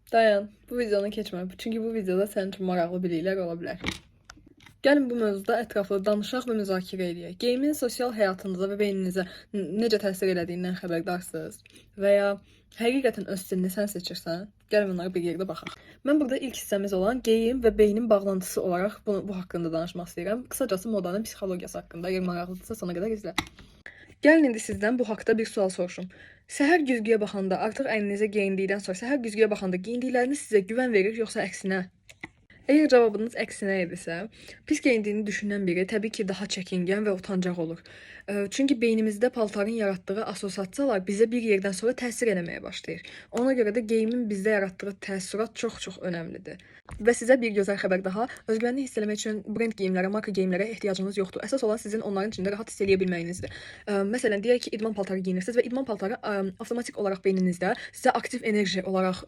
Dayan, bu videonu keçmə. Çünki bu videoda sənin üçün maraqlı biliklər ola bilər. Gəlin bu mövzuda ətraflı danışaq və müzakirə edək. Geyimin sosial həyatınıza və beyninizə necə təsir elədiyindən xəbərdarsınız və ya həqiqətən öz stilini sən seçirsən? Gəlin bunlara bir yerdə baxaq. Mən burada ilk hissəmiz olan geyim və beynin bağlantısı olaraq bu haqqında danışmaq istəyirəm. Qısacası modanın psixologiyası haqqında. Əgər maraqlıdırsa sona qədər izlə. Gəlin indi sizdən bu haqda bir sual soruşum. Səhər güzgüyə baxanda, artıq əyninizə geyindikdən sonra səhər güzgüyə baxanda geyindikləriniz sizə güvən verir, yoxsa əksinə? Əgər cavabınız əksinə idisə, pis geyindiyini düşünən biri təbii ki, daha çəkingən və utancaq olur. Çünki beynimizdə paltarın yaratdığı assosiasiyalar bizə bir yerdən sonra təsir eləməyə başlayır. Ona görə də geyimin bizdə yaratdığı təəssürat çox önəmlidir. Və sizə bir gözəl xəbər daha, özgüvənli hiss eləmək üçün brend geyimlərə, marka geyimlərə ehtiyacınız yoxdur. Əsas olan sizin onların içində rahat hiss eləyə bilməyinizdir. Məsələn, deyək ki, idman paltarı geyinirsiniz və idman paltarı avtomatik olaraq beyninizdə sizə aktiv enerji olaraq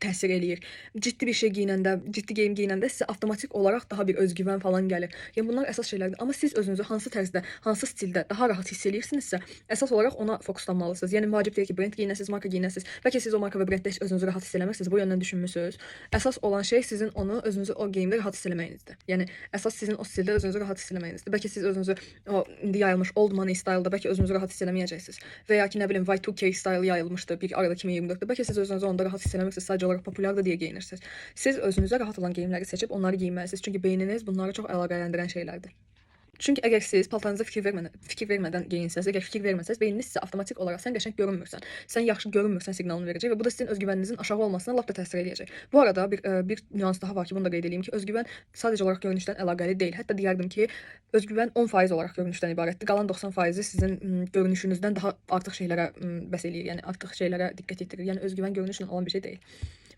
təsir eləyir. Ciddi bir şey geyinəndə, ciddi geyim geyinəndə sizə avtomatik olaraq daha bir özgüvən falan gəlir. Yəni bunlar əsas şeylərdir. Amma siz özünüzü hansı tərzdə, hansı stildə daha rahat hiss eləyirsinizsə, əsas olaraq ona fokuslanmalısınız. Yəni vacib deyil ki, brend geyinəsiniz, marka geyinəsiniz. Bəlkə siz o marka və brenddə heç özünüzü rahat hiss eləmirsiniz, bu yöndən düşünmüsünüz. Əsas olan şey sizin onu özünüzü o geyimdə rahat hiss eləməyinizdir. Yəni əsas sizin o stildə özünüzü rahat hiss eləməyinizdir. Bəlkə siz özünüzü o indi yayılmış old money style-da bəlkə özünüzü rahat hiss eləməyəcəksiniz. Və ya ki, nə bilim Y2K style yayılmışdı bir arada 2024-də. Bəlkə siz özünüzü onda rahat hiss eləmirsiniz, sadəcə olaraq populyardır deyə geyinirsiniz. Siz özünüzə rahat olan geyimləri seçib onları geyinməlisiniz. Çünki beyniniz bunları çox əlaqələndirən şeylərdir. Çünki əgər siz paltarınıza fikir vermədən geyinsəz, əgər fikir verməsəz, beyniniz sizə avtomatik olaraq sən qəşəng görünmürsən, sən yaxşı görünmürsən siqnalını verəcək və bu da sizin özgüvəninizin aşağı olmasına lap da təsir eləyəcək. Bu arada bir nüans daha var ki, bunu da qeyd edeyim ki, özgüvən sadəcə olaraq görünüşdən əlaqəli deyil. Hətta deyərdim ki, özgüvən 10% olaraq görünüşdən ibarətdir. Qalan 90%-i sizin görünüşünüzdən daha artıq şeylərə bəs eləyir, yəni artıq şeylərə diqqət yetirir. Yəni özgüvən görünüşlə olan bir şey deyil.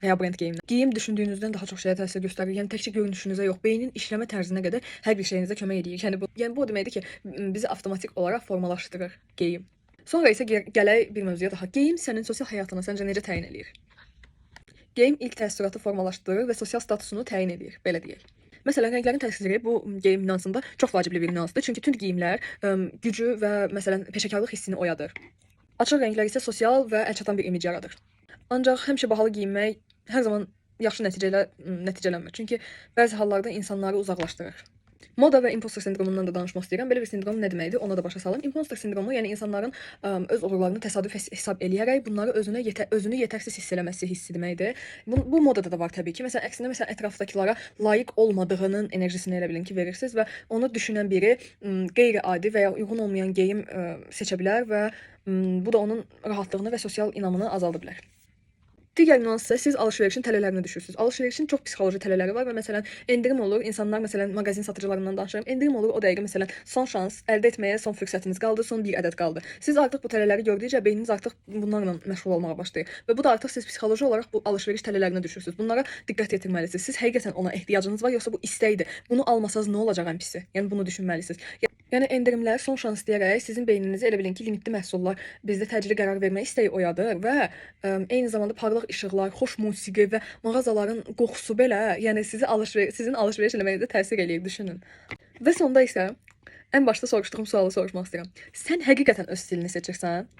Veya brend geyimlər. Geyim düşündüyünüzdən daha çox şeyə təsir göstərir. Yəni təkcə görünüşünüzə yox, beynin işləmə tərzinə qədər hər bir şeyinizə kömək edir. Yəni bu o deməkdir ki, bizi avtomatik olaraq formalaşdırır geyim. Sonra isə gələk bir mövzuya daha. Geyim sənin sosial həyatına səncə necə təyin eləyir? Geyim ilk təəssüratı formalaşdırır və sosial statusunu təyin edir, belə deyək. Məsələn, rənglərin təsiri bu geyim nüansında çox vacibli bir nüansdır. Çünki tünd geyimlər gücü və məsələn peşəkarlıq hissini oyadır. Açıq rənglər isə sosial və əlçatan bir imic yaradır. Ancaq həmişə bahalı geyinmək hər zaman yaxşı nəticələnmir. Çünki bəzi hallarda insanları uzaqlaşdırır. Moda və imposter sindromundan da danışmaq istəyirəm. Belə bir sindrom nə deməkdir? Ona da başa salım. Imposter sindromu, yəni insanların öz uğurlarını təsadüf hesab eləyərək bunları özünü yetərsiz hiss eləməsi hissi deməkdir. Bu modada da var təbii ki. Məsələn, ətrafdakılara layiq olmadığının enerjisini elə bilin ki, verirsiniz və onu düşünən biri qeyri-adi və ya uyğun olmayan geyim seçə bilər və bu da onun rahatlığını və sosial inamını azalda bilər. Digər nüans isə siz alış-verişin tələlərinə düşürsünüz. Alış-verişin çox psixoloji tələləri var və məsələn endirim olur. İnsanlar məsələn mağazin satıcılarından danışıram. Endirim olur, o dəqiqə məsələn son şans əldə etməyə son fürsətiniz qaldı, son bir ədəd qaldı. Siz artıq bu tələləri gördükcə beyniniz artıq bunlarla məşğul olmağa başlayır və bu da artıq siz psixoloji olaraq bu alış-veriş tələlərinə düşürsünüz. Bunlara diqqət yetirməlisiniz. Siz həqiqətən ona ehtiyacınız var, yoxsa bu istəkdir? Bunu almasanız nə olacaq ən pisi? Yəni bunu düşünməlisiniz. Yəni endirimlər, son şans deyərək sizin beyninizi elə bilin ki, limitli məhsullar bizdə təcili qərar vermə istəyi oyadır və eyni zamanda parlaq işıqlar, xoş musiqi və mağazaların qoxusu belə, yəni sizin alış-veriş eləməyinizə təsir eləyir, düşünün. Və sonda isə ən başda soruşduğum sualı soruşmaq istəyirəm. Sən həqiqətən öz stilini seçirsən?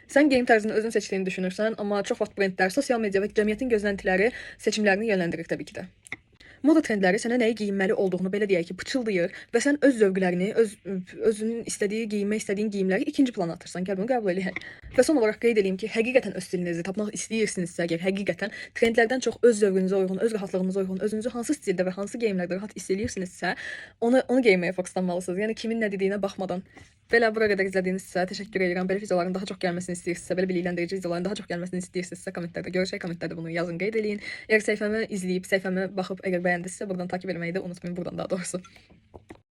Sən geyim tərzini özün seçdiyini düşünürsən, amma çox vaxt brendlər, sosial media və cəmiyyətin gözləntiləri seçimlərini yönləndirir təbii ki də. Moda trendləri sənə nəyi geyinməli olduğunu belə deyək ki, pıçıldayır və sən öz zövqlərini, özünün istədiyi, geyinmək istədiyin geyimləri ikinci plana atırsan. Gəl bunu qəbul eləyək. Və son olaraq qeyd edeyim ki, həqiqətən öz stilinizi tapmaq istəyirsinizsə, əgər həqiqətən trendlərdən çox öz zövqünüzə uyğun, öz rahatlığınıza uyğun, özünüzü hansı stildə və hansı geyimlərdə rahat hiss eləyirsinizsə, onu geyinməyə fokuslanmalısınız. Yəni kimin nə dediyinə baxmadan. Belə bura qədər izlədiyinizsə təşəkkür edirəm. Belə videoların daha çox gəlməsini istəyirsinizsə, belə bilikləndirici videoların daha çox gəlməsini istəyirsinizsə, kommentlərdə görüşək, kommentlərdə bunu yazın, qeyd eləyin. Əgər səhifəmi izləyib, səhifəmi baxıb əgər bəyəndinizsə, buradan takip etməyi də unutmayın, buradan daha doğrusu.